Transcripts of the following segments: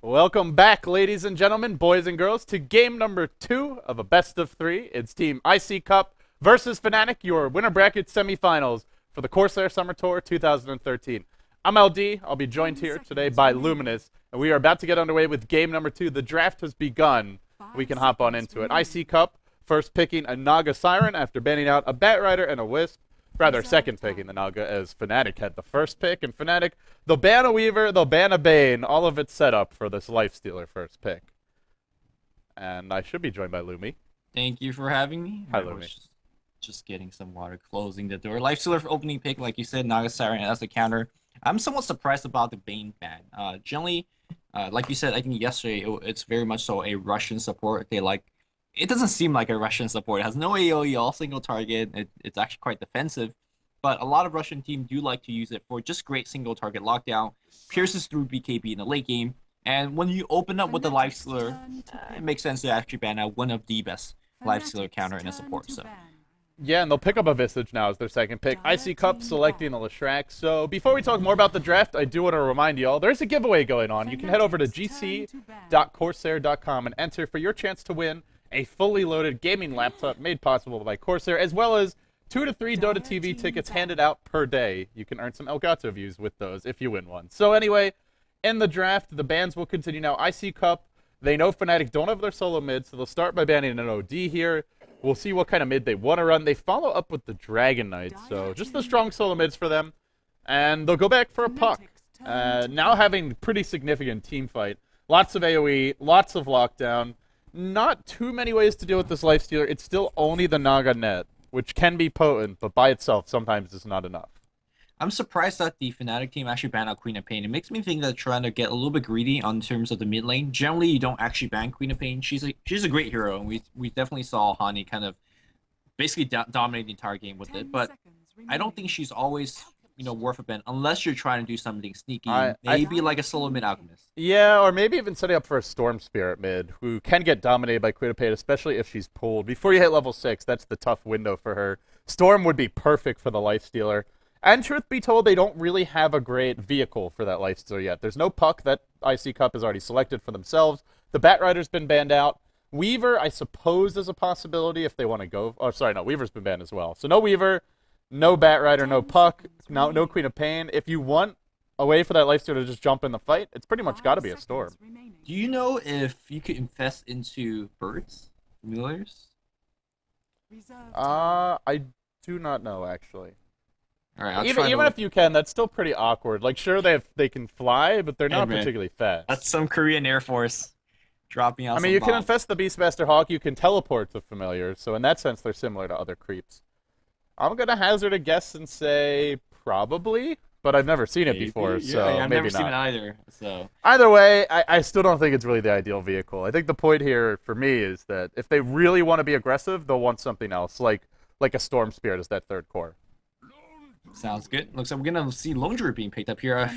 Welcome back, ladies and gentlemen, boys and girls, to game number 2 of a best of 3. It's Team ICCup versus fnatic, your winner bracket semifinals for the Corsair Summer Tour 2013. I'm LD. I'll be joined here today by Luminous, and we are about to get underway with game number 2. The draft has begun. We can hop on into it. ICCup first picking a Naga Siren after banning out a Batrider and a Wisp. Rather, second picking the Naga, as fnatic had the first pick, and fnatic, they'll ban a Weaver, they'll ban a Bane, all of it set up for this Lifestealer first pick. And I should be joined by Lumi. Thank you for having me. Hi, Lumi. Just getting some water, closing the door. Lifestealer for opening pick, like you said, Naga Siren as a counter. I'm somewhat surprised about the Bane ban. Generally, like you said, I think yesterday, it's very much so a Russian support. It doesn't seem like a Russian support. It has no AoE, all single target. It's actually quite defensive. But a lot of Russian teams do like to use it for just great single target lockdown. Pierces through BKB in the late game. And when you open up with the Lifestealer, it makes sense to actually ban out one of the best Lifestealer counter in a support. So. Yeah, and they'll pick up a Visage now as their second pick. ICCup selecting a Leshrac. So before we talk more about the draft, I do want to remind you all, there's a giveaway going on. You can head over to gc.corsair.com and enter for your chance to win a fully loaded gaming laptop made possible by Corsair, as well as 2 to 3 Dota TV tickets handed out per day. You can earn some Elgato views with those if you win one. So anyway, in the draft, the bans will continue now. ICCup, they know fnatic don't have their solo mid, so they'll start by banning an OD here. We'll see what kind of mid they want to run. They follow up with the Dragon Knight, so just the strong solo mids for them. And they'll go back for a Puck. Now having pretty significant team fight. Lots of AoE, lots of lockdown. Not too many ways to deal with this Lifestealer. It's still only the Naga net, which can be potent, but by itself sometimes is not enough. I'm surprised that the fnatic team actually banned out Queen of Pain. It makes me think that they're trying to get a little bit greedy on terms of the mid lane. Generally, you don't actually ban Queen of Pain. She's a great hero, and we definitely saw Hani kind of basically dominate the entire game with it. But I don't think she's always worth a ban unless you're trying to do something sneaky, maybe like a solo mid alchemist. Yeah, or maybe even setting up for a Storm Spirit mid, who can get dominated by Queen of Pain, especially if she's pulled. Before you hit level 6, that's the tough window for her. Storm would be perfect for the Lifestealer. And truth be told, they don't really have a great vehicle for that Lifestealer yet. There's no Puck that ICCup has already selected for themselves. The Batrider's been banned out. Weaver, I suppose, is a possibility if they want to go. Oh, sorry, no, Weaver's been banned as well. So no Weaver, no Batrider, no Puck, no Queen of Pain. If you want a way for that Lifestealer to just jump in the fight, it's pretty much got to be a Storm. Do you know if you could invest into birds, familiars? I do not know, actually. All right, even if you can, that's still pretty awkward. Like, sure, they can fly, but they're not particularly fast. That's some Korean Air Force dropping out. I mean, you can infest the Beastmaster Hawk. You can teleport to familiars. So in that sense, they're similar to other creeps. I'm gonna hazard a guess and say probably, but I've never seen it before, so I've maybe never seen it not. either. So either way, I still don't think it's really the ideal vehicle. I think the point here for me is that if they really want to be aggressive, they'll want something else, like a Storm Spirit as that third core. Sounds good. Looks like we're gonna see Lone Druid being picked up here.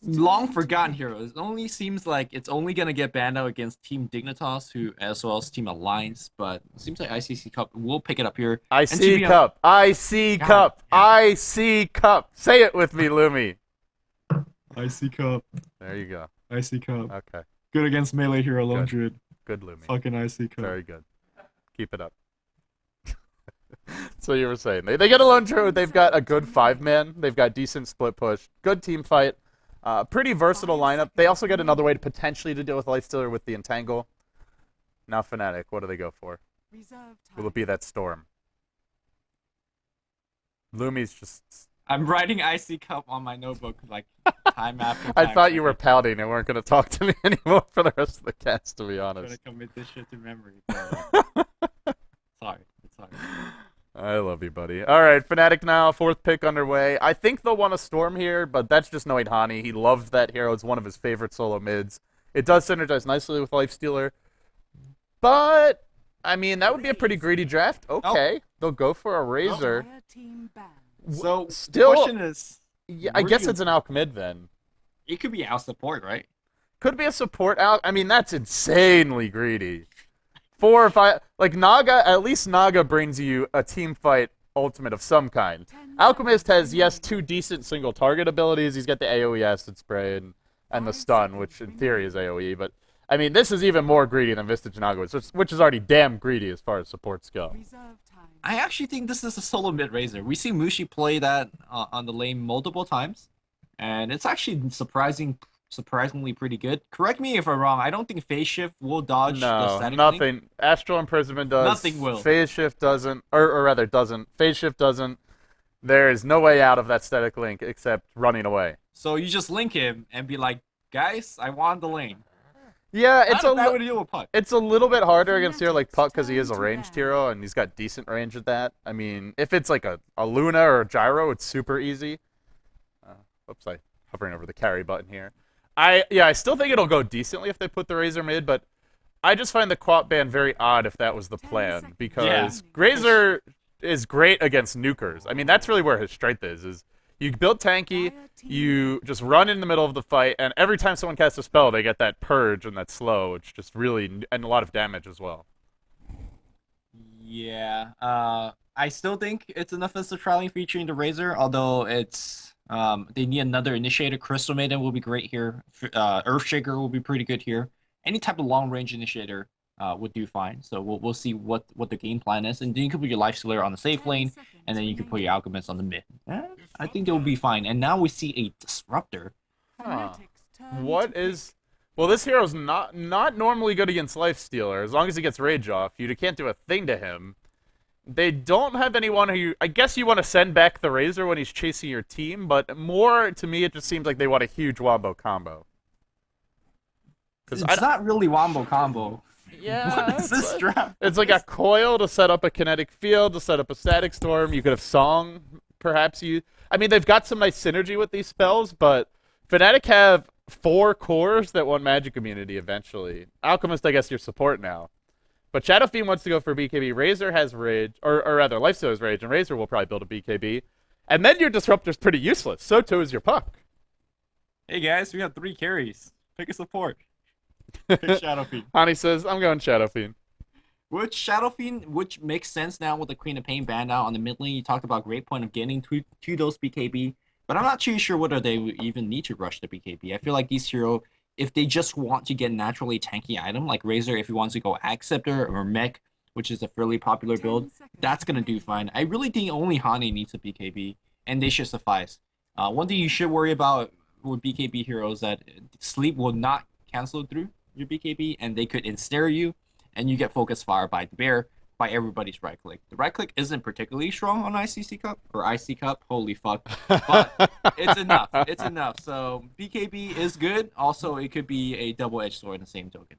Long forgotten hero. It only seems like it's only gonna get banned out against Team Dignitas, who as well as Team Alliance, but it seems like ICCup will pick it up here. ICCup, ICCup, ICCup. Say it with me, Lumi. ICCup. There you go. ICCup. Okay. Good against melee hero Lone Druid. Good, Lumi. Fucking ICCup. Very good. Keep it up. So you were saying they get a Lone Druid. They've got a good 5-man. They've got decent split push, good team fight, pretty versatile lineup. They also get another way to potentially to deal with Lifestealer with the Entangle. Now fnatic, what do they go for? Will it be that Storm? Lumi's just. I'm writing ICCup on my notebook like time after time. I thought you were pouting and weren't going to talk to me anymore for the rest of the cast, to be honest. I'm gonna commit this shit to memory. Sorry. I love you, buddy. All right, fnatic now, 4th pick underway. I think they'll want a Storm here, but that's just knowing Hani. He loves that hero. It's one of his favorite solo mids. It does synergize nicely with Lifestealer. But, I mean, that would be a pretty greedy draft. Okay, They'll go for a Razor. So, still, the question is... Yeah, I guess it's an Alch mid then. It could be out support, right? Could be a support Alch. I mean, that's insanely greedy. 4 or 5, like Naga, at least Naga brings you a team fight ultimate of some kind. Alchemist has, yes, 2 decent single target abilities. He's got the AoE acid spray and and the stun, which in theory is AoE. But I mean, this is even more greedy than Vistage Naga, which is already damn greedy as far as supports go. I actually think this is a solo mid Razor. We see Mushi play that on the lane multiple times, and it's actually surprisingly pretty good. Correct me if I'm wrong. I don't think Phase Shift will dodge the No, static nothing. link. Astral Imprisonment does. Nothing will. Phase Shift doesn't, or rather doesn't. Phase Shift doesn't. There is no way out of that static link except running away. So you just link him and be like, guys, I want the lane. Yeah, It's a bad way to deal with Puck. It's a little bit harder against a hero like Puck because he is a ranged hero and he's got decent range at that. I mean, if it's like a Luna or a Gyro, it's super easy. Oops, I'm hovering over the carry button here. I still think it'll go decently if they put the Razor mid, but I just find the Quap ban very odd if that was the plan because Razor is great against nukers. I mean, that's really where his strength is you build tanky, you just run in the middle of the fight, and every time someone casts a spell, they get that purge and that slow, which just really, and a lot of damage as well. Yeah, I still think it's an offensive trialing featuring the Razor, although it's they need another initiator. Crystal Maiden will be great here. Earthshaker will be pretty good here. Any type of long range initiator would do fine. So we'll see what the game plan is, and then you can put your Lifestealer on the safe lane, and then you can put your Alchemist on the mid. I think they'll be fine. And now we see a Disruptor. Huh. What is? Well, this hero's not normally good against Lifestealer. As long as he gets Rage off, you can't do a thing to him. They don't have anyone who I guess you want to send back the Razor when he's chasing your team, but more to me, it just seems like they want a huge wombo combo. It's not really wombo combo. Yeah, what is this draft? It's like a coil to set up a kinetic field, to set up a static storm. You could have Song, perhaps you. I mean, they've got some nice synergy with these spells, but Fnatic have 4 cores that want Magic Immunity eventually. Alchemist, I guess, your support now. But Shadow Fiend wants to go for BKB. Razor has Rage, or rather, Lifesteal has Rage, and Razor will probably build a BKB. And then your Disruptor's pretty useless. So too is your Puck. Hey guys, we have 3 carries. Pick a support. Pick Shadow Fiend. Hani says, I'm going Shadow Fiend. Which makes sense now with the Queen of Pain ban out on the mid lane. You talked about great point of getting to those BKB, but I'm not too sure whether they even need to rush the BKB. I feel like these hero, if they just want to get naturally tanky item, like Razor, if he wants to go Acceptor or Mech, which is a fairly popular build, that's going to do fine. I really think only Hani needs a BKB, and they should suffice. One thing you should worry about with BKB heroes that sleep will not cancel through your BKB, and they could ensnare you, and you get focus fire by the bear, by everybody's right click. The right click isn't particularly strong on ICCup, or ICCup, holy fuck, but it's enough. It's enough. So BKB is good. Also, it could be a double-edged sword in the same token.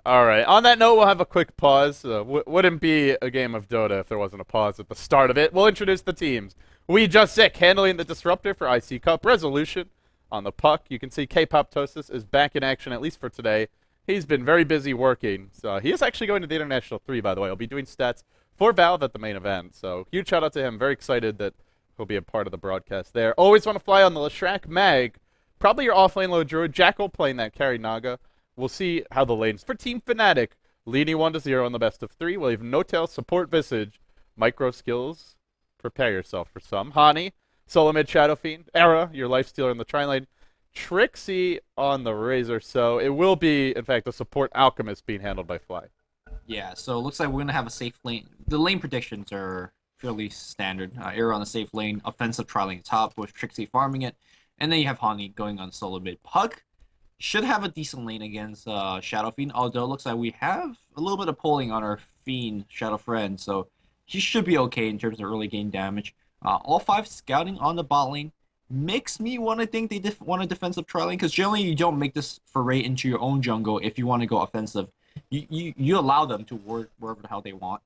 All right. On that note, we'll have a quick pause. Wouldn't be a game of Dota if there wasn't a pause at the start of it. We'll introduce the teams. We just sick handling the Disruptor for ICCup Resolution. On the Puck, you can see K-Poptosis is back in action, at least for today. He's been very busy working. So he is actually going to the International 3, by the way. He'll be doing stats for Valve at the main event. So huge shout out to him. Very excited that he'll be a part of the broadcast there. Always want to fly on the Leshrac Mag. Probably your offlane low druid. Jackal playing that carry Naga. We'll see how the lanes for Team Fnatic. Leading 1-0 in the best of 3. We'll have No-Tail, Support Visage, Micro Skills. Prepare yourself for some. Hani, Solo Mid Shadow Fiend. Era, your Lifestealer in the tri-lane. Trixie on the Razor, so it will be, in fact, the support Alchemist being handled by Fly. Yeah, so it looks like we're going to have a safe lane. The lane predictions are fairly standard. Era on the safe lane, offensive trialing top with Trixie farming it, and then you have Hani going on solo mid. Puck should have a decent lane against Shadow Fiend, although it looks like we have a little bit of pulling on our Fiend Shadow Friend, so he should be okay in terms of early game damage. All 5 scouting on the bot lane. Makes me want to think they want a defensive trialing, because generally you don't make this foray into your own jungle if you want to go offensive. You allow them to work wherever the hell they want,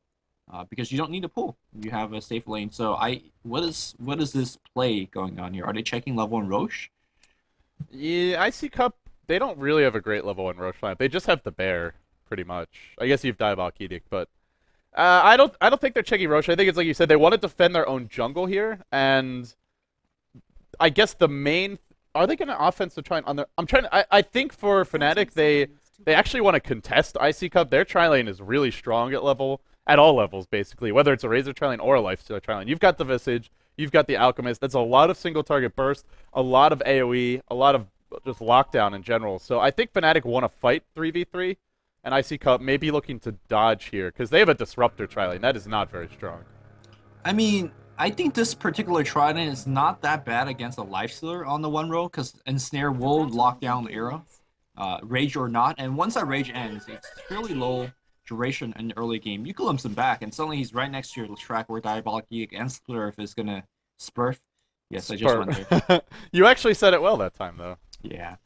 because you don't need to pull. You have a safe lane. So what is this play going on here? Are they checking level in Roche? Yeah, ICCup, they don't really have a great level in Roche lineup. They just have the bear, pretty much. I guess you've Diabolic Edict, but I don't think they're checking Roche. I think it's like you said, they want to defend their own jungle here, and I guess the main... Are they going to offense to try and... I think for Fnatic, they actually want to contest ICCup. Their tri-lane is really strong at all levels, basically. Whether it's a Razor tri-lane or a Lifestealer tri-lane. You've got the Visage. You've got the Alchemist. That's a lot of single target burst. A lot of AoE. A lot of just lockdown in general. So I think Fnatic want to fight 3v3, and ICCup may be looking to dodge here because they have a Disruptor tri-lane. That is not very strong. I mean, I think this particular trident is not that bad against a Lifestealer on the 1 row, because Ensnare will lock down the era, Rage or not, and once that Rage ends, it's fairly low duration in the early game. You glimpse him back, and suddenly he's right next to your track where Diabolic Geek and Splurf is gonna spurf. Yes, I just went there. You actually said it well that time, though. Yeah,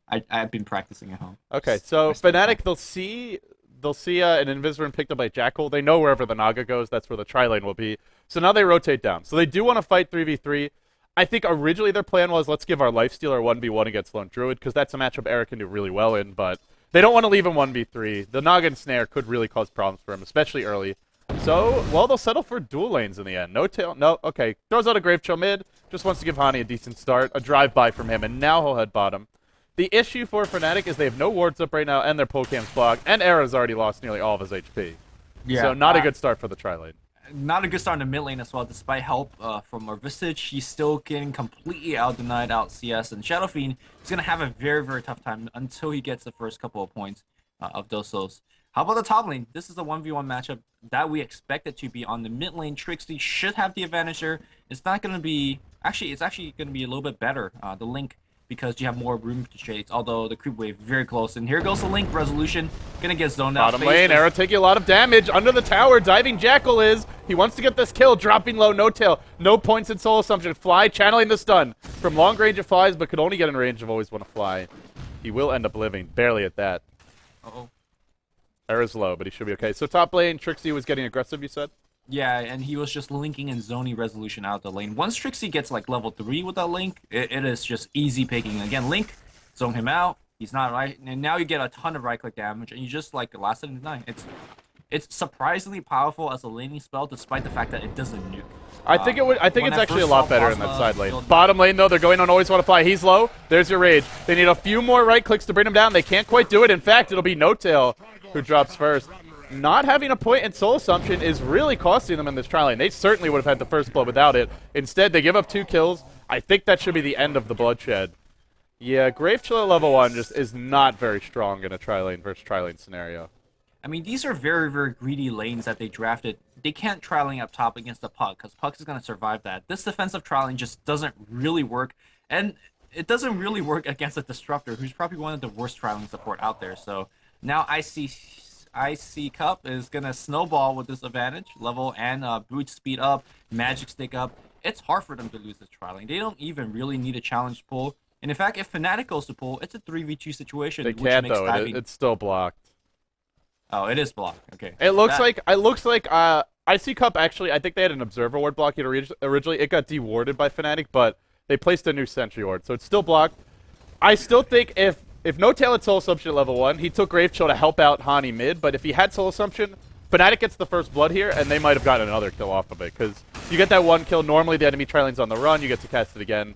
I've been practicing at home. Okay, so Fnatic, they'll see an Invis picked up by Jackal. They know wherever the Naga goes, that's where the tri-lane will be. So now they rotate down. So they do want to fight 3v3. I think originally their plan was, let's give our Lifestealer 1v1 against Lone Druid, because that's a matchup Eric can do really well in, but they don't want to leave him 1v3. The Naga and Snare could really cause problems for him, especially early. So, well, they'll settle for dual lanes in the end. No tail, no, okay. Throws out a Grave Chill mid, just wants to give Hani a decent start, a drive-by from him, and now he'll head bottom. The issue for Fnatic is they have no wards up right now, and their pull cam's blocked, and Era's already lost nearly all of his HP. Yeah, so not a good start for the tri-lane. Not a good start in the mid lane as well, despite help from our Visage. He's still getting completely out-denied out CS, and Shadow Fiend is going to have a very, very tough time until he gets the first couple of points of Dosos. How about the top lane? This is a 1v1 matchup that we expect it to be on the mid lane. Trixie should have the advantage there. It's not going to be... Actually, it's actually going to be a little bit better, the Link, because you have more room to chase, although the creep wave very close. And here goes the Link resolution. Gonna get zoned out. Bottom lane, Era taking a lot of damage. Under the tower, diving Jackal is. He wants to get this kill, dropping low, no tail. No points in Soul Assumption. Fly, channeling the stun. From long range it flies, but could only get in range of always want to fly. He will end up living, barely at that. Uh-oh. Era's low, but he should be okay. So top lane, Trixie was getting aggressive, you said? Yeah, and he was just linking and zoning resolution out the lane. Once Trixie gets like level 3 with that Link, it is just easy picking. Again, Link, zone him out. He's not right, and now you get a ton of right-click damage, and you just like last in 9. It's surprisingly powerful as a laning spell, despite the fact that it doesn't nuke. I think it's actually a lot better in that side lane. Bottom lane though, they're going on always want to fly. He's low. There's your rage. They need a few more right clicks to bring him down. They can't quite do it. In fact, it'll be No Tail who drops first. Not having a point in Soul Assumption is really costing them in this tri lane. They certainly would have had the first blood without it. Instead, they give up 2 kills. I think that should be the end of the bloodshed. Yeah, Grave Chill at level 1 just is not very strong in a tri lane versus tri lane scenario. I mean, these are very, very greedy lanes that they drafted. They can't tri lane up top against the Puck, because Puck is going to survive that. This defensive tri lane just doesn't really work, and it doesn't really work against a Disruptor, who's probably one of the worst tri lane support out there. So now ICCup is going to snowball with this advantage level and boot speed up, magic stick up. It's hard for them to lose this tri lane. They don't even really need a challenge pull. And in fact, if Fnatic goes to pull, it's a 3v2 situation. They can't, though. It's still blocked. Oh, it is blocked. Okay. It looks like ICCup actually, I think they had an Observer Ward block originally. It got dewarded by Fnatic, but they placed a new Sentry Ward, so it's still blocked. I still think if No Tail had Soul Assumption at level 1, he took Grave Chill to help out Hani mid, but if he had Soul Assumption, Fnatic gets the first blood here, and they might have gotten another kill off of it, because you get that 1 kill, normally the enemy tri lane's on the run, you get to cast it again.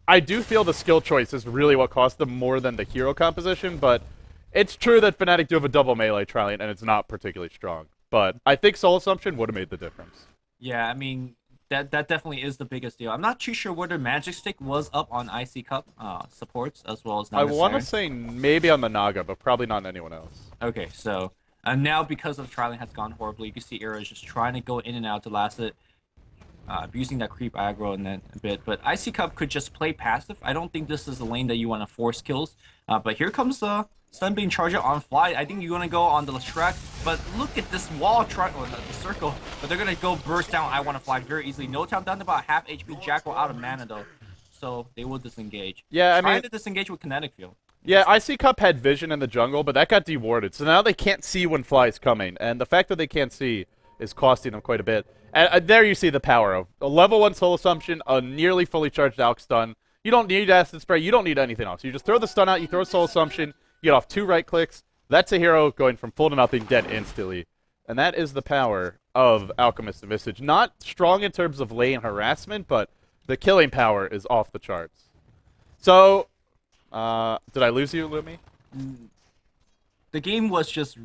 I do feel the skill choice is really what cost them more than the hero composition, but it's true that Fnatic do have a double melee tri lane, and it's not particularly strong. But I think Soul Assumption would have made the difference. Yeah, I mean, that definitely is the biggest deal. I'm not too sure whether Magic Stick was up on ICCup supports as well as Naga. I want to say maybe on the Naga, but probably not on anyone else. Okay, so now because of tri lane has gone horribly, you can see Era is just trying to go in and out to last it. Abusing that creep aggro and then a bit, but ICCup could just play passive. I don't think this is the lane that you want to force kills. But here comes the stun being charged on fly. I think you want to go on the Leshrac, but look at this wall the circle. But they're gonna go burst down. I want to fly very easily. No time down to about half HP. Jackal out of mana though, so they will disengage. Yeah, I mean, trying to disengage with kinetic field. Yeah, ICCup had vision in the jungle, but that got dewarded. So now they can't see when fly's coming, and the fact that they can't see is costing them quite a bit. And there you see the power of a level 1 Soul Assumption, a nearly fully charged Alk stun. You don't need Acid Spray, you don't need anything else. You just throw the stun out, you throw Soul Assumption, you get off 2 right clicks. That's a hero going from full to nothing, dead instantly. And that is the power of Alchemist and Visage. Not strong in terms of lane harassment, but the killing power is off the charts. So, did I lose you, Lumi? The game was just...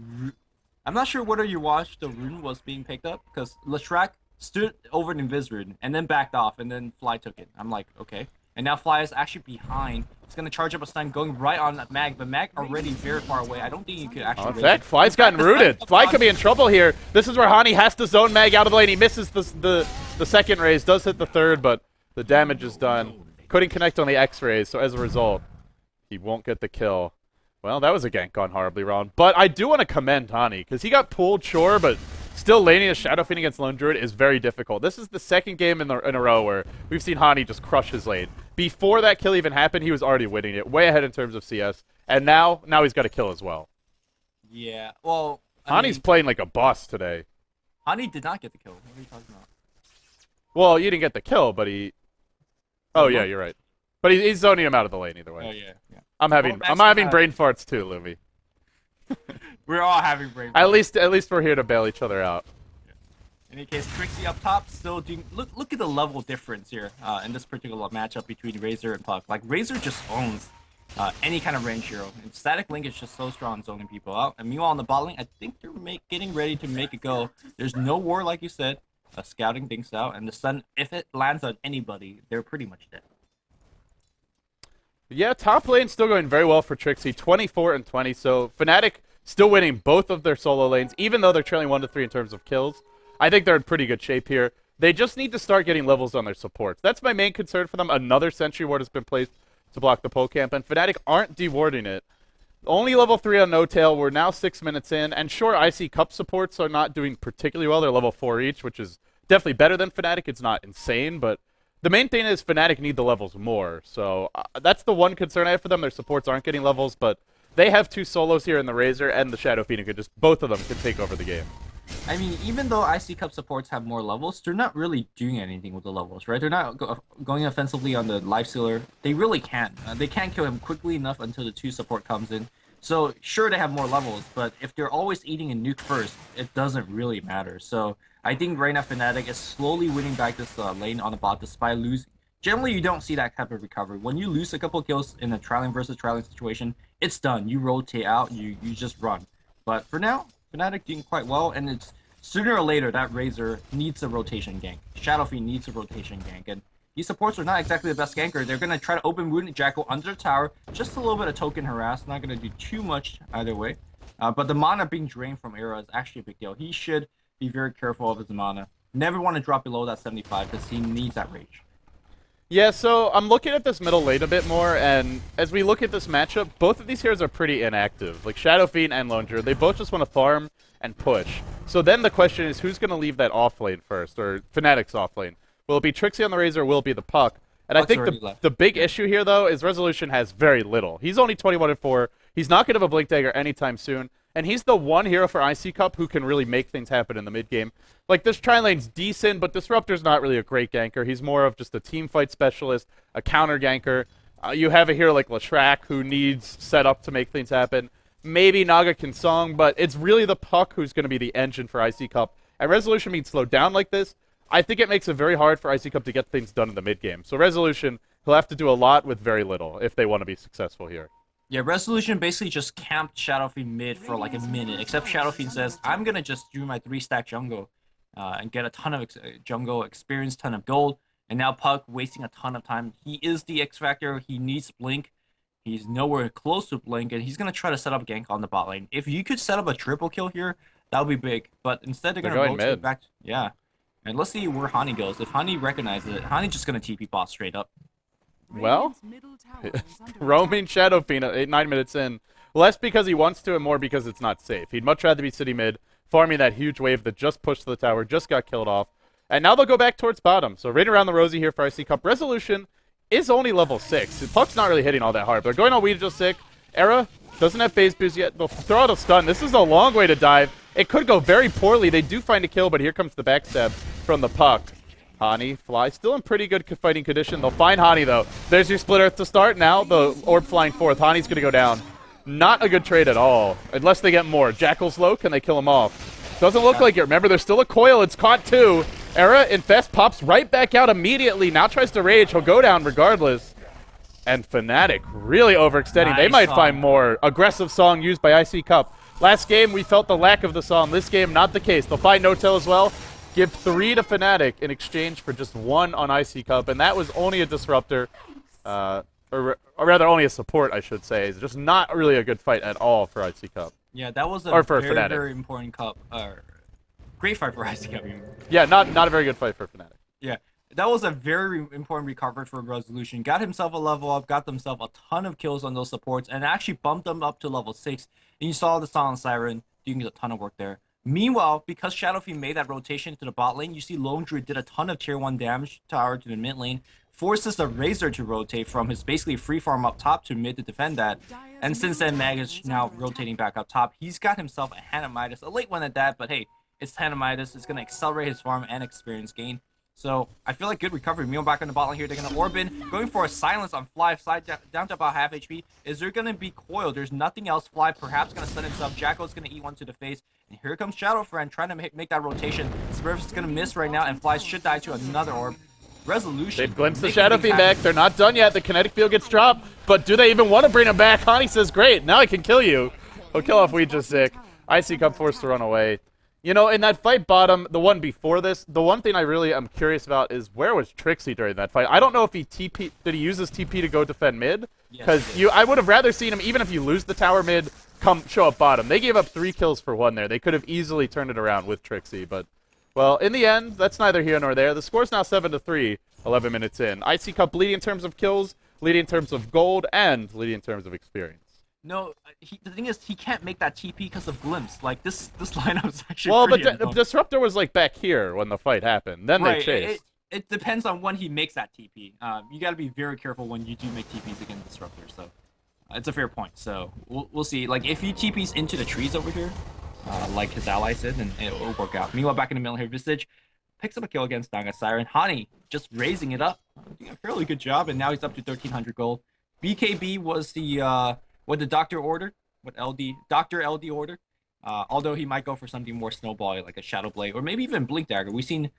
I'm not sure whether you watched the rune was being picked up, because Leshrac stood over an Invis rune and then backed off, and then Fly took it. I'm like, okay. And now Fly is actually behind. He's going to charge up a stun, going right on that Mag, but Mag already very far away. I don't think you could actually... In fact, Fly's gotten rooted. Fly could be in trouble here. This is where Hani has to zone Mag out of the lane. He misses the second raise, does hit the third, but the damage is done. Couldn't connect on the X-rays, so as a result, he won't get the kill. Well, that was a gank gone horribly wrong. But I do want to commend Hani, because he got pulled, sure, but still laning a Shadow Fiend against Lone Druid is very difficult. This is the second game in a row where we've seen Hani just crush his lane. Before that kill even happened, he was already winning it, way ahead in terms of CS. And now he's got a kill as well. Yeah, well... Hani's playing like a boss today. Hani did not get the kill. What are you talking about? Well, you didn't get the kill, but he... Oh, yeah, you're right. But he's zoning him out of the lane either way. Oh, yeah. I'm having brain farts too, Lumi. We're all having brain farts. At least we're here to bail each other out. In any case, Trixie up top still doing... Look at the level difference here in this particular matchup between Razor and Puck. Like, Razor just owns any kind of range hero. And Static Link is just so strong zoning people out. And meanwhile, on the bot lane, I think they're getting ready to make it go. There's no war, like you said. Scouting things out. And the stun, if it lands on anybody, they're pretty much dead. Yeah, top lane still going very well for Trixie, 24 and 20. So Fnatic still winning both of their solo lanes, even though they're trailing 1-3 in terms of kills. I think they're in pretty good shape here. They just need to start getting levels on their supports. That's my main concern for them. Another Sentry Ward has been placed to block the pole camp, and Fnatic aren't dewarding it. Only level 3 on No Tail. We're now 6 minutes in, and sure, ICCup supports are not doing particularly well. They're level 4 each, which is definitely better than Fnatic. It's not insane, but the main thing is Fnatic need the levels more. So that's the one concern I have for them. Their supports aren't getting levels, but they have two solos here in the Razor and the Shadow Fiend. Both of them could take over the game. I mean, even though ICCup supports have more levels, they're not really doing anything with the levels, right? They're not going offensively on the Lifestealer. They really can't. They can't kill him quickly enough until the 2 support comes in. So, sure, they have more levels, but if they're always eating a nuke first, it doesn't really matter. So, I think right now Fnatic is slowly winning back this lane on the bot despite losing. Generally, you don't see that type of recovery. When you lose a couple of kills in a trailing versus trailing situation, it's done. You rotate out, you just run. But for now, Fnatic doing quite well, and it's sooner or later that Razor needs a rotation gank. Shadow Fiend needs a rotation gank, and these supports are not exactly the best ganker. They're going to try to open Wounded Jackal under the tower, just a little bit of token harass, not going to do too much either way. But the mana being drained from Era is actually a big deal. He should be very careful of his mana. Never want to drop below that 75 because he needs that rage. Yeah, so I'm looking at this middle lane a bit more, and as we look at this matchup, both of these heroes are pretty inactive. Like Shadow Fiend and Lone Druid, they both just want to farm and push. So then the question is, who's going to leave that off lane first, or Fnatic's off lane? Will it be Trixie on the Razor, or will it be the Puck? And I think the big issue here, though, is Resolution has very little. He's only 21-4. He's not going to have a Blink Dagger anytime soon. And he's the one hero for ICCup who can really make things happen in the mid game. Like, this tri-lane's decent, but Disruptor's not really a great ganker. He's more of just a team fight specialist, a counter ganker. You have a hero like Latrak who needs setup to make things happen. Maybe Naga can song, but it's really the Puck who's going to be the engine for ICCup. And Resolution being slowed down like this, I think it makes it very hard for ICCup to get things done in the mid game. So Resolution, he'll have to do a lot with very little if they want to be successful here. Yeah, Resolution basically just camped Shadow Fiend mid for like a minute, except Shadow Fiend says, I'm going to just do my 3-stack jungle and get a ton of jungle experience, ton of gold, and now Puck wasting a ton of time. He is the X Factor, he needs Blink, he's nowhere close to Blink, and he's going to try to set up a gank on the bot lane. If you could set up a triple kill here, that would be big, but instead they're going to rotate mid. back. Yeah, and let's see where Hani goes. If Hani recognizes it, Hani's just going to TP bot straight up. Well, roaming Shadow Fiend 9 minutes in. Less because he wants to and more because it's not safe. He'd much rather be city mid, farming that huge wave that just pushed to the tower, just got killed off. And now they'll go back towards bottom. So right around the Rosie here for ICCup. Resolution is only level 6. Puck's not really hitting all that hard. They're going on Weedle sick. Era doesn't have phase boost yet. They'll throw out a stun. This is a long way to dive. It could go very poorly. They do find a kill, but here comes the backstab from the Puck. Hani, Fly, still in pretty good fighting condition. They'll find Hani, though. There's your split earth to start. Now the orb flying forth. Hani's going to go down. Not a good trade at all, unless they get more. Jackal's low. Can they kill him off? Doesn't look like it. Remember, there's still a coil. It's caught, too. Era Infest pops right back out immediately. Now tries to rage. He'll go down regardless. And Fnatic really overextending. Nice they might song. find more aggressive song used by ICCup. Last game, we felt the lack of the song. This game, not the case. They'll find No-Tail as well. Give 3 to Fnatic in exchange for just 1 on ICCup, and that was only a Disruptor. or rather only a support, I should say. It's just not really a good fight at all for ICCup. Yeah, that was a Or for very, Fnatic. very important cup. Great fight for ICCup. Even. Yeah, not a very good fight for Fnatic. Yeah, that was a very important recovery for Resolution. Got himself a level up, got himself a ton of kills on those supports, and actually bumped them up to level 6. And you saw the Silent Siren doing a ton of work there. Meanwhile, because Shadow Fiend made that rotation to the bot lane, you see Lone Druid did a ton of tier 1 damage tower to the mid lane, forces the Razor to rotate from his basically free farm up top to mid to defend that. And since then, Mag is now rotating back up top. He's got himself a Hannah Midas, a late one at that, but hey, it's Hannah Midas. It's going to accelerate his farm and experience gain. So I feel like good recovery. Meal back on the bot lane here. They're going to Orbin, going for a silence on Fly, down to about half HP. Is there going to be Coil? There's nothing else. Fly perhaps going to stun himself. Jacko's going to eat one to the face. And here comes Shadow Friend trying to make that rotation. Smurf's going to miss right now, and Fly should die to another orb. Resolution. They've glimpsed the Shadow Fiend back. They're not done yet. The kinetic field gets dropped. But do they even want to bring him back? Hani says, great, now I can kill you. He'll kill off Weejazik. ICCup forced to run away. You know, in that fight bottom, the one before this, the one thing I really am curious about is where was Trixie during that fight? I don't know if he TP, did he use his TP to go defend mid? Because I would have rather seen him, even if you lose the tower mid, come show up bottom. They gave up 3 kills for 1 there. They could have easily turned it around with Trixie, but, well, in the end, that's neither here nor there. The score's now 7-3, 11 minutes in. ICCup leading in terms of kills, leading in terms of gold, and leading in terms of experience. No, the thing is, he can't make that TP because of Glimpse. Like, this lineup is actually well, pretty but Disruptor was, like, back here when the fight happened. Then right, they chased. It depends on when he makes that TP. You got to be very careful when you do make TPs against Disruptor, so it's a fair point. So we'll see. Like, if he TPs into the trees over here, like his allies did, then it will work out. Meanwhile, back in the middle here, Visage picks up a kill against Naga Siren. Hani just raising it up, doing a fairly good job, and now he's up to 1,300 gold. BKB was the what the doctor ordered, what Dr. LD ordered. Although he might go for something more snowball, like a Shadow Blade, or maybe even Blink Dagger. We've seen,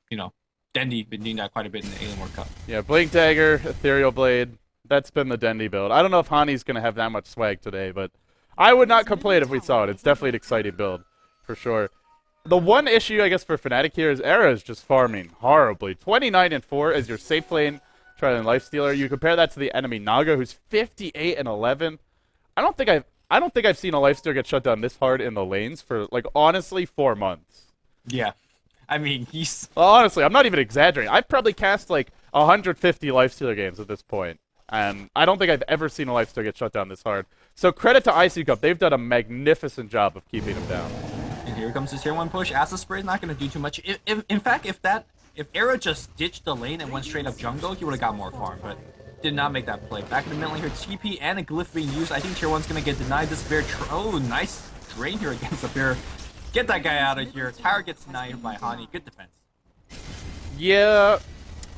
you know, Dendy been doing that quite a bit in the Alien World Cup. Yeah, Blink Dagger, Ethereal Blade. That's been the Dendy build. I don't know if Hani's going to have that much swag today, but I would not complain if we saw it. It's definitely an exciting build, for sure. The one issue, I guess, for Fnatic here is Era is just farming horribly. 29-4 as your safe lane Trident Lifestealer. You compare that to the enemy Naga, who's 58-11. I don't think I've seen a Lifestealer get shut down this hard in the lanes for, like, honestly 4 months. Yeah, I mean, he's... Well, honestly, I'm not even exaggerating. I've probably cast, like, 150 Lifestealer games at this point, and I don't think I've ever seen a Lifestealer get shut down this hard. So credit to ICCup. They've done a magnificent job of keeping him down. And here comes his tier 1 push. Acid Spray is not going to do too much. In fact, if Era just ditched the lane and went straight up jungle, he would have got more farm, but did not make that play. Back in the middle here, TP and a Glyph being used. I think tier 1's going to get denied. This bear, oh, nice drain here against the bear. Get that guy out of here. Tower gets denied by Hani. Good defense. Yeah,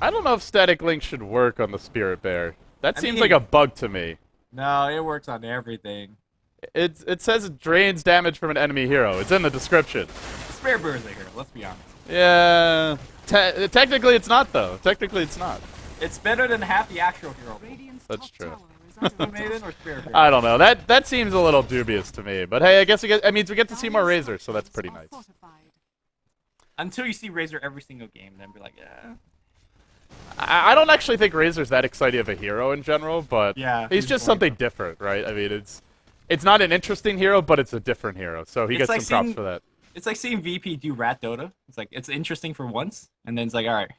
I don't know if Static Link should work on the Spirit Bear. That seems like a bug to me. No, it works on everything. It says it drains damage from an enemy hero. It's in the description. Spare Bear is a hero, let's be honest. Yeah, technically it's not, though. Technically it's not. It's better than half the actual hero. That's true. Maiden or Spare Bear? I don't know. That seems a little dubious to me. But hey, I guess it means we get to see more Razor, so that's pretty nice. Until you see Razor every single game, then be like, yeah. I don't actually think Razor's that exciting of a hero in general, but yeah, he's just something different, right? I mean, it's not an interesting hero, but it's a different hero, so he gets some props for that. It's like seeing VP do Rat Dota. It's like it's interesting for once, and then it's like, all right,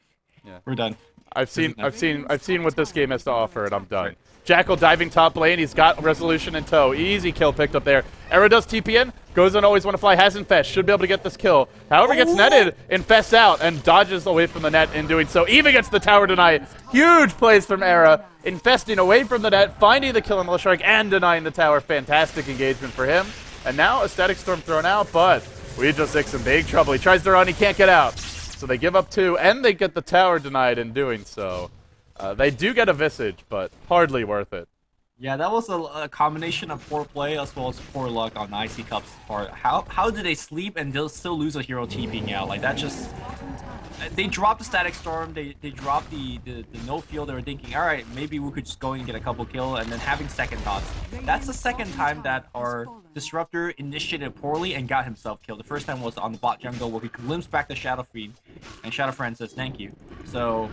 yeah, we're done. I've seen what this game has to offer, and I'm done. Right. Jackal diving top lane. He's got Resolution in tow. Easy kill picked up there. Era does TP in. Goes on Always Want to Fly. Has Infest. Should be able to get this kill. However, gets netted. Infests out and dodges away from the net in doing so. Even gets the tower denied. Huge plays from Era. Infesting away from the net. Finding the kill on the Shark and denying the tower. Fantastic engagement for him. And now a Static Storm thrown out, but Weejazik in big trouble. He tries to run. He can't get out. So they give up 2, and they get the tower denied in doing so. They do get a Visage, but hardly worth it. Yeah, that was a combination of poor play as well as poor luck on ICCup's part. How did they sleep and they'll still lose a hero TPing out? Like, that just... They dropped the Static Storm, they dropped the no field. They were thinking, alright, maybe we could just go and get a couple kill, and then having second thoughts. That's the second time that our Disruptor initiated poorly and got himself killed. The first time was on the bot jungle where he glimpsed back the Shadow Fiend, and Shadow Friend says thank you. So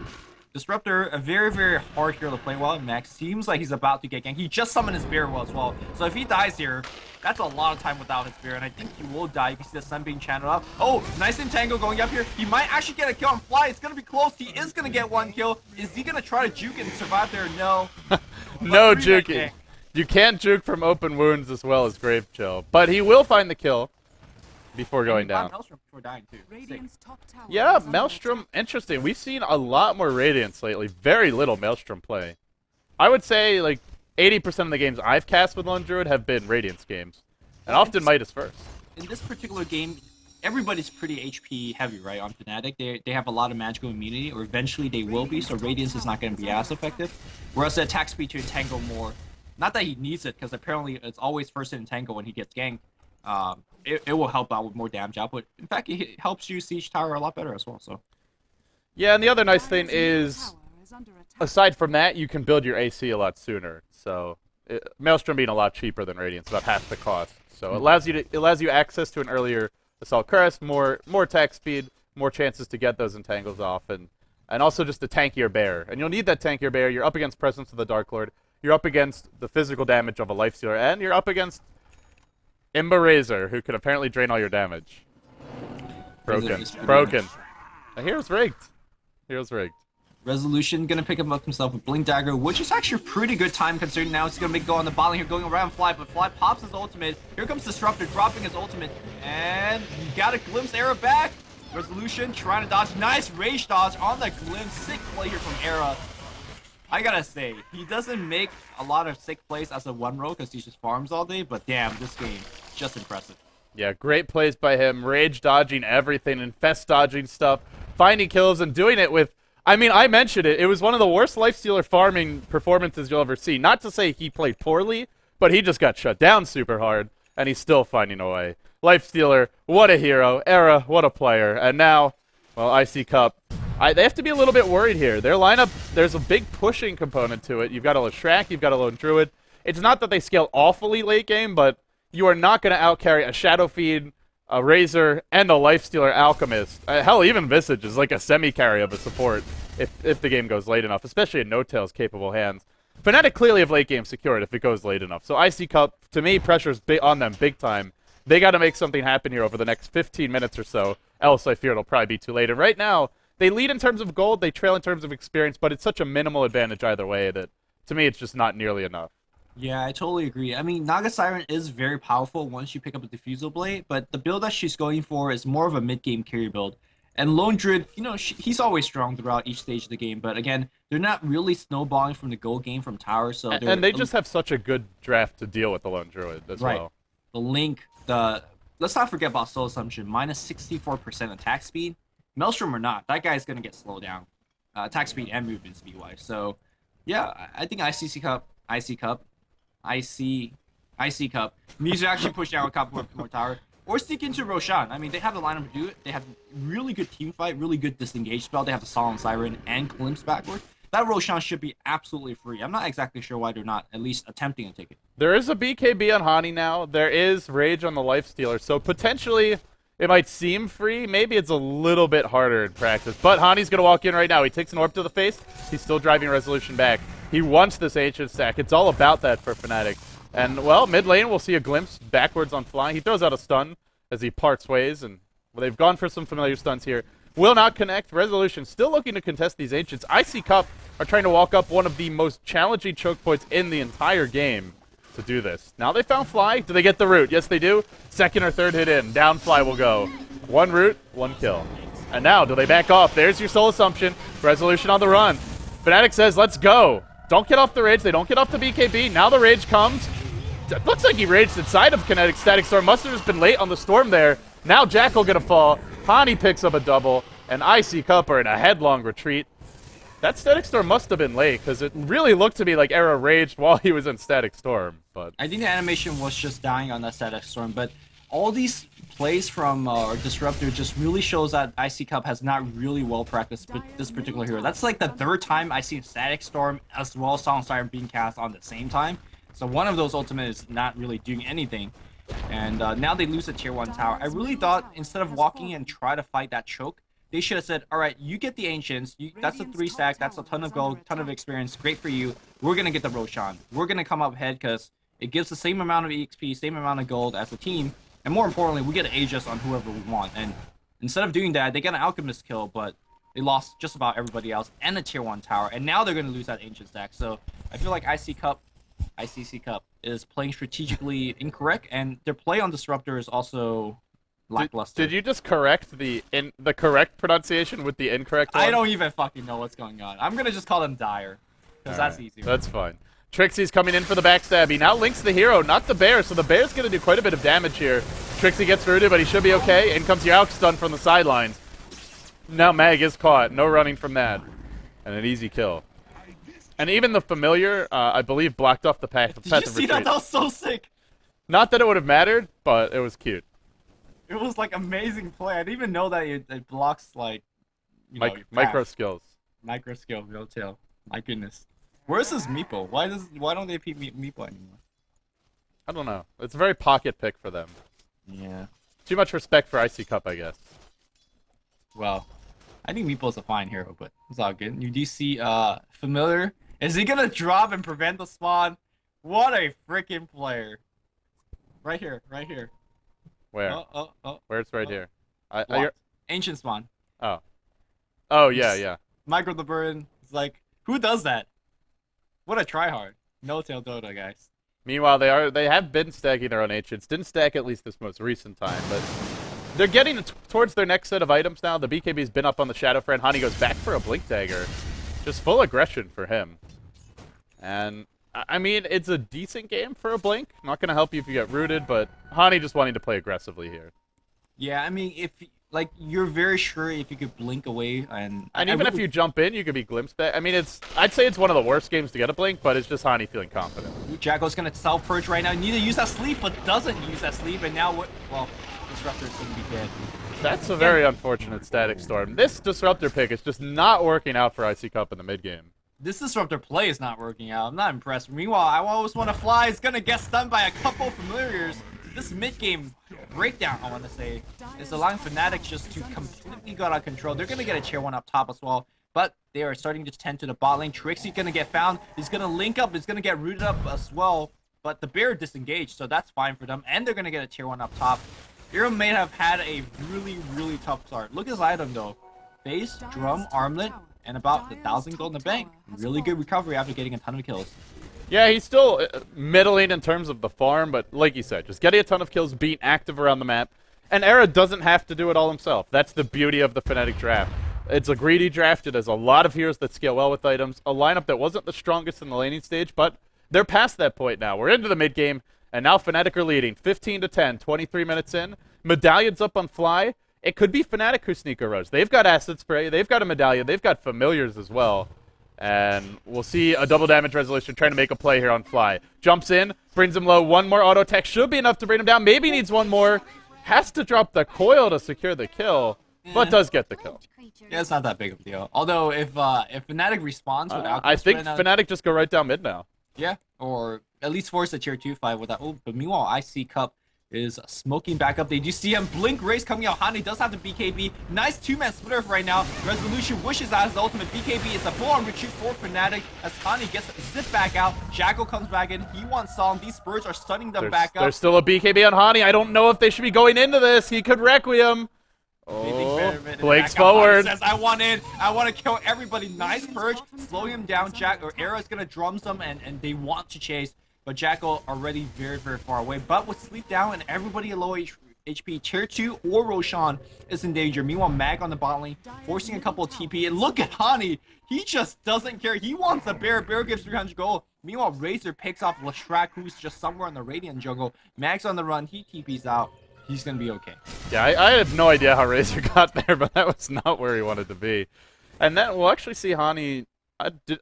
Disruptor, a very, very hard hero to play well. Max seems like he's about to get ganked. He just summoned his bear well as well. So if he dies here, that's a lot of time without his bear. And I think he will die if you see the sun being channeled up. Oh, nice Entangle going up here. He might actually get a kill on Fly. It's going to be close. He is going to get one kill. Is he going to try to juke and survive there? No. No juking. You can't juke from open wounds as well as Grave Chill. But he will find the kill before going down. Maelstrom before dying too. Yeah, Maelstrom, interesting. We've seen a lot more Radiance lately. Very little Maelstrom play. I would say like 80% of the games I've cast with Lone Druid have been Radiance games. And often Midas first. In this particular game, everybody's pretty HP heavy, right, on Fnatic. They have a lot of magical immunity, or eventually they will be, so Radiance is not going to be as effective. Whereas the attack speed to Entangle more. Not that he needs it, because apparently it's always first to Entangle when he gets ganked. It will help out with more damage output. In fact, it helps you siege tower a lot better as well. So, yeah, and the other nice thing is, aside from that, you can build your AC a lot sooner. So, Maelstrom being a lot cheaper than Radiance, about half the cost. So it allows you access to an earlier Assault Crest, more attack speed, more chances to get those entangles off, and also just a tankier bear. And you'll need that tankier bear. You're up against Presence of the Dark Lord. You're up against the physical damage of a Lifestealer, and you're up against Imba Razor, who can apparently drain all your damage. Broken. Hero's rigged. Hero's rigged. Resolution gonna pick up himself with Blink Dagger, which is actually a pretty good time considering now he's gonna make go on the bottom here, going around Fly, but Fly pops his ultimate. Here comes Disruptor dropping his ultimate, and you got a glimpse Era back. Resolution trying to dodge. Nice rage dodge on the glimpse. Sick play here from Era. I gotta say, he doesn't make a lot of sick plays as a one row because he just farms all day, but damn, this game, just impressive. Yeah, great plays by him. Rage dodging everything, infest dodging stuff, finding kills, and doing it with, I mean, I mentioned it. It was one of the worst Lifestealer farming performances you'll ever see. Not to say he played poorly, but he just got shut down super hard, and he's still finding a way. Lifestealer, what a hero. Era, what a player. And now, well, ICCup. They have to be a little bit worried here. Their lineup, there's a big pushing component to it. You've got a Leshrac, you've got a Lone Druid. It's not that they scale awfully late game, but you are not going to outcarry a Shadow Fiend, a Razor, and a Lifestealer Alchemist. Hell, even Visage is like a semi-carry of a support if the game goes late enough, especially in No-Tail's capable hands. Fnatic clearly have late game secured if it goes late enough. So ICCup, to me, pressure's on them big time. They got to make something happen here over the next 15 minutes or so, else I fear it'll probably be too late. And right now, they lead in terms of gold, they trail in terms of experience, but it's such a minimal advantage either way that, to me, it's just not nearly enough. Yeah, I totally agree. I mean, Naga Siren is very powerful once you pick up a Diffusal Blade, but the build that she's going for is more of a mid-game carry build. And Lone Druid, you know, he's always strong throughout each stage of the game, but again, they're not really snowballing from the gold game from tower, so and they just have such a good draft to deal with the Lone Druid as well. The Link, let's not forget about Soul Assumption, minus 64% attack speed. Maelstrom or not, that guy's gonna get slowed down, attack speed and movement speed wise. So, yeah, I think ICCup needs to actually push down a couple more tower or sneak into Roshan. I mean, they have the lineup to do it. They have really good team fight, really good disengage spell. They have the Solemn Siren and Glimpse backward. That Roshan should be absolutely free. I'm not exactly sure why they're not at least attempting to take it. There is a BKB on Hani now. There is Rage on the Lifestealer, so potentially it might seem free. Maybe it's a little bit harder in practice. But Hani's going to walk in right now. He takes an orb to the face. He's still driving Resolution back. He wants this Ancient stack. It's all about that for Fnatic. And, well, mid lane, we'll see a glimpse backwards on Fly. He throws out a stun as he parts ways. And well, they've gone for some familiar stuns here. Will not connect. Resolution still looking to contest these Ancients. ICCup are trying to walk up one of the most challenging choke points in the entire game to do this. Now they found Fly. Do they get the root? Yes, they do. Second or third hit in. Down Fly will go. One root, one kill. And now, do they back off? There's your Soul Assumption. Resolution on the run. Fnatic says, let's go. Don't get off the Rage. They don't get off the BKB. Now the Rage comes. It looks like he raged inside of Kinetic Static Storm. Must have just been late on the Storm there. Now Jackal gonna fall. Hani picks up a double. And ICCup are in a headlong retreat. That Static Storm must have been late, because it really looked to me like Era raged while he was in Static Storm. But I think the animation was just dying on that Static Storm, but all these plays from Disruptor just really shows that ICCup has not really well practiced with this particular hero. That's like the third time I've seen Static Storm as well as Solemn Siren being cast on the same time. So one of those ultimate is not really doing anything. And now they lose a tier 1 tower. I really thought instead of walking and try to fight that choke, They should have said, all right, you get the Ancients. That's a 3 stack. That's a ton of gold, ton of experience. Great for you. We're going to get the Roshan. We're going to come up ahead because it gives the same amount of EXP, same amount of gold as a team. And more importantly, we get to Aegis on whoever we want. And instead of doing that, they got an Alchemist kill, but they lost just about everybody else and a tier 1 tower. And now they're going to lose that Ancient stack. So I feel like ICCup is playing strategically incorrect, and their play on Disruptor is also lackluster. Did you just correct the correct pronunciation with the incorrect one? I don't even fucking know what's going on. I'm gonna just call them Dire, because that's easy. That's fine. Trixie's coming in for the backstab. He now links the hero, not the bear, so the bear's gonna do quite a bit of damage here. Trixie gets rooted, but he should be okay. In comes your Alk stun from the sidelines. Now Mag is caught. No running from that. And an easy kill. And even the familiar, I believe, blocked off the path of retreat. Did you see that? That was so sick. Not that it would have mattered, but it was cute. It was like amazing play. I didn't even know that it blocks like micro skills. Micro skill, no tail. My goodness. Where's this Meepo? Why don't they pick Meepo anymore? I don't know. It's a very pocket pick for them. Yeah. Too much respect for ICCup, I guess. Well, I think Meepo's a fine hero, but it's all good. You do see familiar. Is he gonna drop and prevent the spawn? What a freaking player! Right here, right here. Where? Where it's right here. Ancient spawn. Oh. Oh yeah, yeah. Micro the burn. It's like, who does that? What a tryhard. No tail Dota, guys. Meanwhile, they have been stacking their own ancients. Didn't stack at least this most recent time, but they're getting towards their next set of items now. The BKB's been up on the Shadow Friend. Hani goes back for a Blink Dagger. Just full aggression for him. And I mean, it's a decent game for a Blink. Not going to help you if you get rooted, but Hani just wanting to play aggressively here. Yeah, I mean, if like you're very sure if you could blink away, and even if you jump in, you could be glimpsed back. I mean, I'd say it's one of the worst games to get a Blink, but it's just Hani feeling confident. Jacko's going to self-purge right now. Need to use that sleep, but doesn't use that sleep, and now what? Well, Disruptor's going to be dead. That's a very unfortunate Static Storm. This Disruptor pick is just not working out for ICCup in the mid game. This Disruptor play is not working out. I'm not impressed. Meanwhile, I always want to fly. Is going to get stunned by a couple familiars. This mid-game breakdown, I want to say, is allowing Fnatic just to completely go out of control. They're going to get a tier 1 up top as well, but they are starting to tend to the bot lane. Trixie's going to get found. He's going to link up. He's going to get rooted up as well, but the bear disengaged, so that's fine for them, and they're going to get a tier 1 up top. Ira may have had a really, really tough start. Look at his item, though. Face, drum, armlet, and about 1,000 gold in the bank. Really good recovery after getting a ton of kills. Yeah, he's still middling in terms of the farm, but like you said, just getting a ton of kills, being active around the map. And Era doesn't have to do it all himself. That's the beauty of the Fnatic draft. It's a greedy draft. It has a lot of heroes that scale well with items. A lineup that wasn't the strongest in the laning stage, but they're past that point now. We're into the mid game, and now Fnatic are leading 15-10, 23 minutes in. Medallion's up on Fly. It could be Fnatic who sneak a Rose. They've got Acid Spray. They've got a Medallion. They've got Familiars as well. And we'll see a double damage resolution trying to make a play here on Fly. Jumps in, brings him low. One more auto attack should be enough to bring him down. Maybe needs one more. Has to drop the coil to secure the kill, but does get the kill. Yeah, it's not that big of a deal. Although if Fnatic responds without, I think Fnatic just go right down mid now. Yeah, or at least force a tier 2 fight with that. Oh, but meanwhile, ICCup is smoking back up. They do see him. Blink Race coming out. Hani does have the BKB. Nice two-man splitter right now. Resolution wishes out his ultimate BKB. It's a full-on retreat for Fnatic as Hani gets zip back out. Jackal comes back in. He wants Solemn. These Spurs are stunning them back up. There's still a BKB on Hani. I don't know if they should be going into this. He could Requiem. Oh, Blake's forward. Says, I want in. I want to kill everybody. Nice purge. Slow him down. Era's going to drum them, and they want to chase. But Jackal already very, very far away. But with Sleep down and everybody at low HP, tier 2 or Roshan is in danger. Meanwhile, Mag on the bot lane, forcing a couple of TP. And look at Hani. He just doesn't care. He wants the bear. Bear gives 300 gold. Meanwhile, Razor picks off Lashrak, who's just somewhere in the Radiant jungle. Mag's on the run. He TP's out. He's going to be okay. Yeah, I have no idea how Razor got there, but that was not where he wanted to be. And then we'll actually see Hani... Did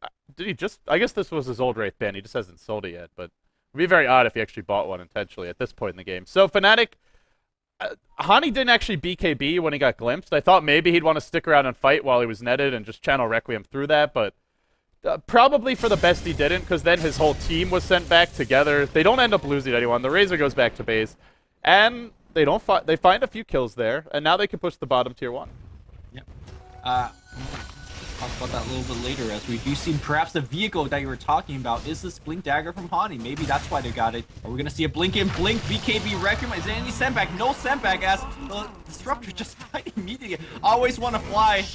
he just... I guess this was his old Wraith band. He just hasn't sold it yet, but it would be very odd if he actually bought one intentionally at this point in the game. So Fnatic... Hani didn't actually BKB when he got glimpsed. I thought maybe he'd want to stick around and fight while he was netted and just channel Requiem through that, but probably for the best he didn't, because then his whole team was sent back together. They don't end up losing anyone. The Razor goes back to base, and they find a few kills there, and now they can push the bottom tier 1. Yep. Talk about that a little bit later, as we do see perhaps the vehicle that you were talking about is this Blink Dagger from Hani. Maybe that's why they got it. Are we gonna see a Blink in Blink BKB Requiem? Is there any sandbag? No sandbag, as the Disruptor just died immediately. Always wanna fly.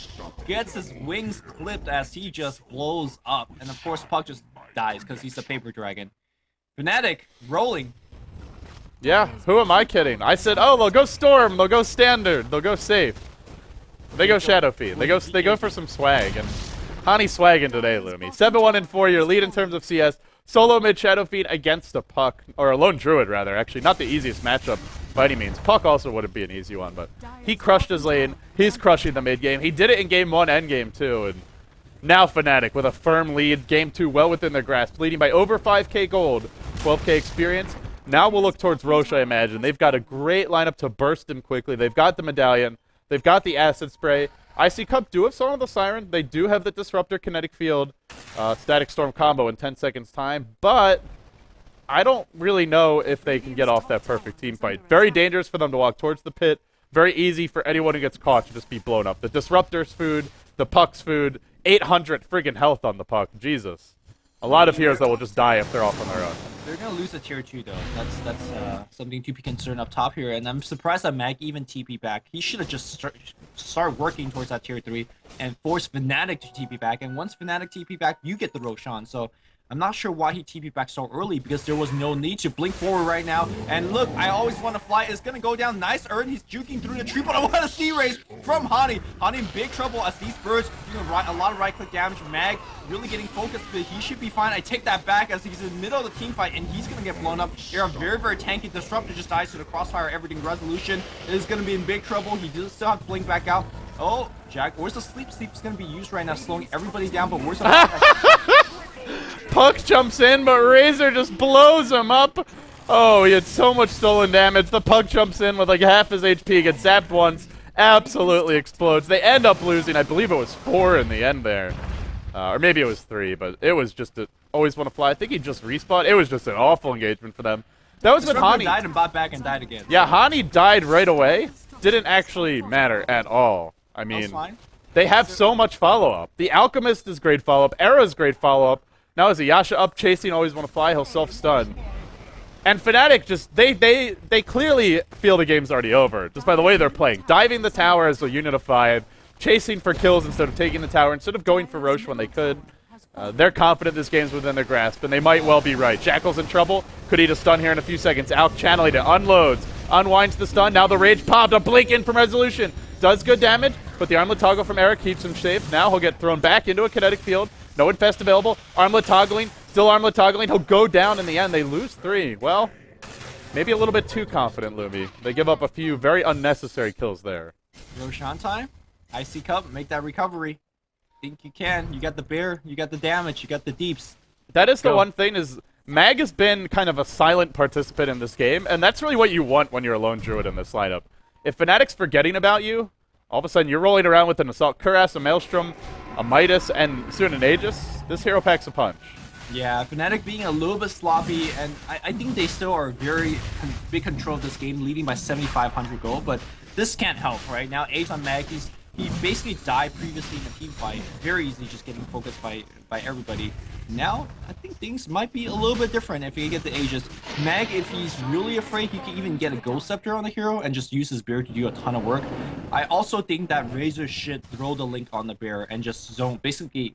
Gets his wings clipped as he just blows up. And of course Puck just dies because he's a paper dragon. Fnatic rolling. Yeah, who am I kidding? I said, oh, they'll go Storm, they'll go Standard, they'll go safe. They go Shadow Feed. They go for some swag, and Hani swagging today, Lumi. 7-1-4, your lead in terms of CS. Solo mid Shadow Feed against a Puck, or a Lone Druid rather. Actually, not the easiest matchup by any means. Puck also wouldn't be an easy one, but he crushed his lane. He's crushing the mid game. He did it in game 1 and game 2, and now Fnatic with a firm lead. Game 2 well within their grasp, leading by over 5k gold, 12k experience. Now we'll look towards Roche, I imagine. They've got a great lineup to burst him quickly. They've got the Medallion. They've got the Acid Spray. ICCup do have Song of the Siren. They do have the Disruptor Kinetic Field Static Storm combo in 10 seconds time, but I don't really know if they can get off that perfect team fight. Very dangerous for them to walk towards the pit. Very easy for anyone who gets caught to just be blown up. The Disruptor's food, the Puck's food, 800 friggin' health on the Puck. Jesus. A lot of heroes that will just die if they're off on their own. They're gonna lose a tier 2 though. That's something to be concerned up top here, and I'm surprised that Mag even TP back. He should have just start working towards that tier 3 and force Fnatic to TP back. And once Fnatic TP back, you get the Roshan. So I'm not sure why he TP back so early, because there was no need to blink forward right now. And look, I always want to fly. It's gonna go down. Nice earn. He's juking through the tree, but I want a sea race from Hani. Hani in big trouble as these birds doing a lot of right click damage. Mag really getting focused, but he should be fine. I take that back as he's in the middle of the team fight and he's gonna get blown up. Here, a very, very tanky Disruptor just dies to the crossfire. Everything resolution is gonna be in big trouble. He does still have to blink back out. Oh, Jack, where's the sleep? Sleep's gonna be used right now, slowing everybody down, but where's the Puck jumps in, but Razor just blows him up. Oh, he had so much stolen damage. The Puck jumps in with like half his HP, gets zapped once, absolutely explodes. They end up losing. I believe it was 4 in the end there. Or maybe it was 3, but it was just always want to fly. I think he just respawned. It was just an awful engagement for them. That was with Hani. Died and bought back and died again. Yeah, Hani died right away. Didn't actually matter at all. I mean, they have so much follow-up. The Alchemist is great follow-up. Era's great follow-up. Now is a Yasha up chasing, always want to fly, he'll self-stun. And Fnatic just, they clearly feel the game's already over, just by the way they're playing. Diving the tower as a unit of 5, chasing for kills instead of taking the tower, instead of going for Roche when they could. They're confident this game's within their grasp, and they might well be right. Jackal's in trouble, could eat a stun here in a few seconds. Alk channeling it, unloads, unwinds the stun, now the rage popped, a blink in from Resolution. Does good damage, but the armlet toggle from Eric keeps him safe. Now he'll get thrown back into a kinetic field. No infest available. Armlet toggling. Still armlet toggling. He'll go down in the end. They lose 3. Well, maybe a little bit too confident, Lumi. They give up a few very unnecessary kills there. Roshan time. ICCup, make that recovery. Think you can. You got the bear. You got the damage. You got the deeps. That is the one thing is Mag has been kind of a silent participant in this game, and that's really what you want when you're a Lone Druid in this lineup. If Fnatic's forgetting about you, all of a sudden you're rolling around with an Assault Cuirass, a Maelstrom, a Midas, and soon an Aegis. This hero packs a punch. Yeah, Fnatic being a little bit sloppy, and I think they still are very big control of this game, leading by 7,500 gold, but this can't help, right? Now, Ace on Mag, he basically died previously in the team fight, very easily just getting focused by everybody. Now, I think things might be a little bit different if he get the Aegis. Mag, if he's really afraid, he can even get a Ghost Scepter on the hero and just use his bear to do a ton of work. I also think that Razor should throw the link on the bear and just zone, basically,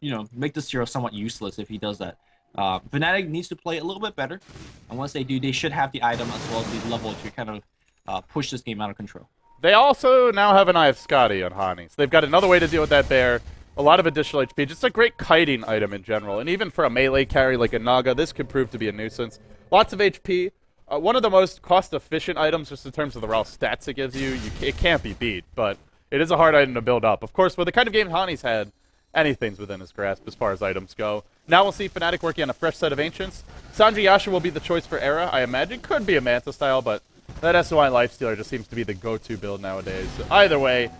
you know, make this hero somewhat useless if he does that. Fnatic needs to play a little bit better, and once they do, they should have the item as well as the level to kind of push this game out of control. They also now have an Eye of Scotty on Hani, so they've got another way to deal with that bear. A lot of additional HP, just a great kiting item in general. And even for a melee carry like a Naga, this could prove to be a nuisance. Lots of HP. One of the most cost-efficient items just in terms of the raw stats it gives you. It can't be beat, but it is a hard item to build up. Of course, with the kind of game Hani's had, anything's within his grasp as far as items go. Now we'll see Fnatic working on a fresh set of Ancients. Sanji Yasha will be the choice for Era, I imagine. Could be a Manta style, but that SOI Lifestealer just seems to be the go-to build nowadays. So either way,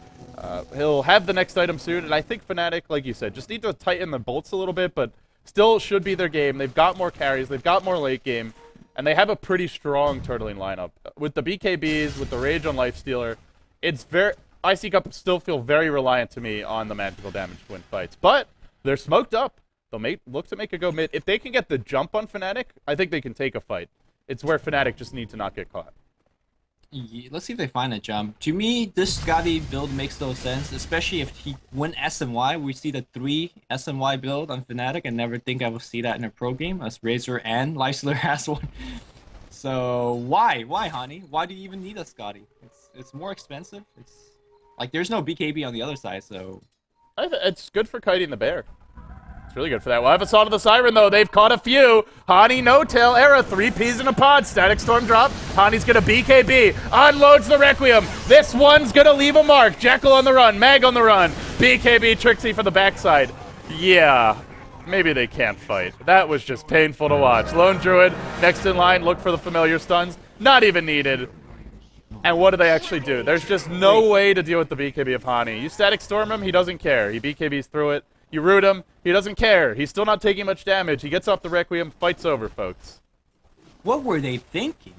he'll have the next item soon, and I think Fnatic, like you said, just need to tighten the bolts a little bit, but still should be their game. They've got more carries, they've got more late game, and they have a pretty strong turtling lineup. With the BKBs, with the Rage on Lifestealer, it's very... ICCup still feel very reliant to me on the magical damage to win fights. But they're smoked up. They'll look to make a go mid. If they can get the jump on Fnatic, I think they can take a fight. It's where Fnatic just need to not get caught. Yeah, let's see if they find a jump. To me, this Scotty build makes no sense, especially if he win SMY. We see the 3 SMY build on Fnatic. I never think I will see that in a pro game, as Razor and Lifestealer has one. So why, Hani? Why do you even need a Scotty? It's more expensive. It's like there's no BKB on the other side, so It's good for kiting the bear. It's really good for that. We'll have a Song of the Siren, though. They've caught a few. Hani, no-tail, era, 3 Ps in a pod. Static Storm drop. Hani's gonna BKB. Unloads the Requiem. This one's gonna leave a mark. Jekyll on the run. Mag on the run. BKB Trixie for the backside. Yeah, maybe they can't fight. That was just painful to watch. Lone Druid, next in line. Look for the familiar stuns. Not even needed. And what do they actually do? There's just no way to deal with the BKB of Hani. You Static Storm him, he doesn't care. He BKBs through it. You root him, he doesn't care. He's still not taking much damage. He gets off the Requiem, fight's over, folks. what were they thinking?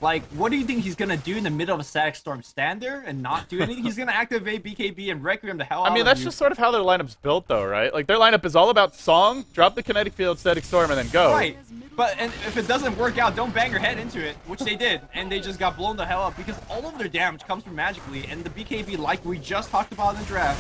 Like, what do you think he's gonna do in the middle of a Static Storm? Stand there and not do anything? He's gonna activate BKB and Requiem the hell out of you. I mean, that's just sort of how their lineup's built, though, right? Like, their lineup is all about Song, drop the Kinetic Field, Static Storm, and then go. Right. But and if it doesn't work out, don't bang your head into it, which they did, and they just got blown the hell up because all of their damage comes from magically, and the BKB, like we just talked about in the draft,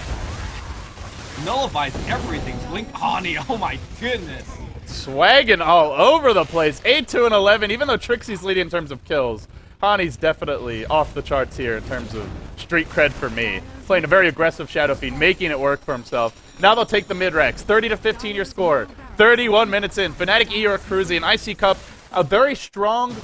nullifies everything. Blink Hani, oh my goodness. Swagging all over the place. 8-2 and 11, even though Trixie's leading in terms of kills. Hani's definitely off the charts here in terms of street cred for me. Playing a very aggressive Shadow Fiend, making it work for himself. Now they'll take the mid-rex. 30-15 your score. 31 minutes in. fnatic.eu are cruising. ICCup, a very strong,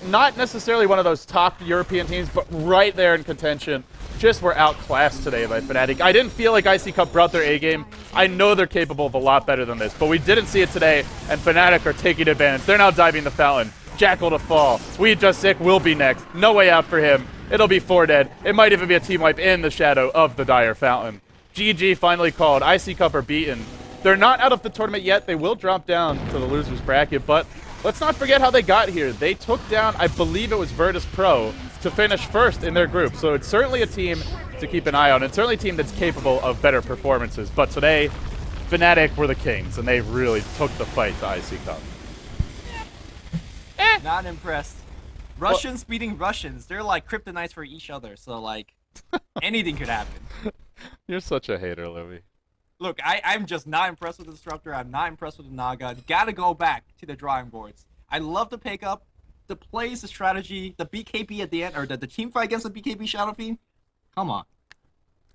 not necessarily one of those top European teams, but right there in contention. Just were outclassed today by Fnatic. I didn't feel like ICCup brought their A-game. I know they're capable of a lot better than this, but we didn't see it today, and Fnatic are taking advantage. They're now diving the fountain. Jackal to fall. We Just Sick will be next. No way out for him. It'll be 4 dead. It might even be a team wipe in the shadow of the dire fountain. GG finally called. ICCup are beaten. They're not out of the tournament yet. They will drop down to the losers bracket, but let's not forget how they got here. They took down, I believe it was Virtus Pro, to finish first in their group. So it's certainly a team to keep an eye on. It's certainly a team that's capable of better performances. But today, Fnatic were the kings, and they really took the fight to ICCup. Not impressed. Russians beating Russians. They're like kryptonites for each other, so like anything could happen. You're such a hater, Louis. Look, I'm just not impressed with the Disruptor. I'm not impressed with the Naga. Gotta go back to the drawing boards. I love the pickup, the plays, the strategy, the BKB at the end, or the team fight against the BKB Shadow Fiend. Come on.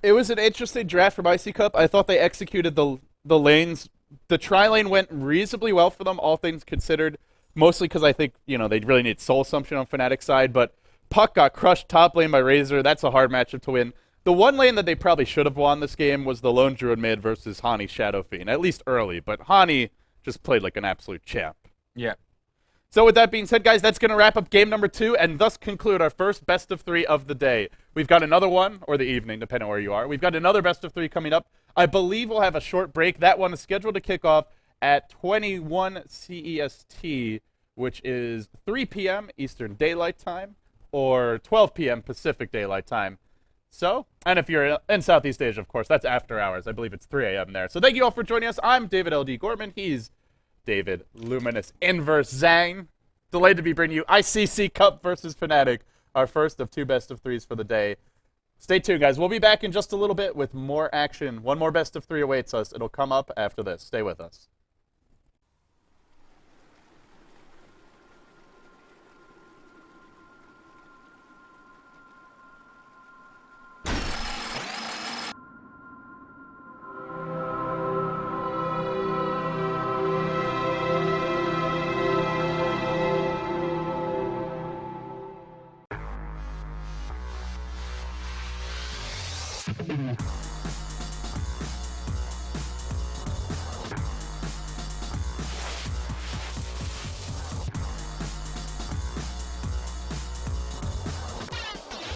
It was an interesting draft from ICCup. I thought they executed the lanes. The tri-lane went reasonably well for them, all things considered. Mostly because I think, you know, they really need Soul Assumption on Fnatic's side, but Puck got crushed top lane by Razor. That's a hard matchup to win. The one lane that they probably should have won this game was the Lone Druid mid versus Hani Shadow Fiend, at least early, but Hani just played like an absolute champ. Yeah. So with that being said, guys, that's going to wrap up game number 2 and thus conclude our first best of 3 of the day. We've got another one, or the evening, depending on where you are. We've got another best of 3 coming up. I believe we'll have a short break. That one is scheduled to kick off at 21 CEST, which is 3 p.m. Eastern Daylight Time, or 12 p.m. Pacific Daylight Time. So, and if you're in Southeast Asia, of course, that's after hours. I believe it's 3 a.m. there. So thank you all for joining us. I'm David L.D. Gorman. He's David Luminous Inverse Zhang. Delayed to be bringing you ICCup versus Fnatic, our first of 2 best of 3s for the day. Stay tuned, guys. We'll be back in just a little bit with more action. One more best of 3 awaits us. It'll come up after this. Stay with us.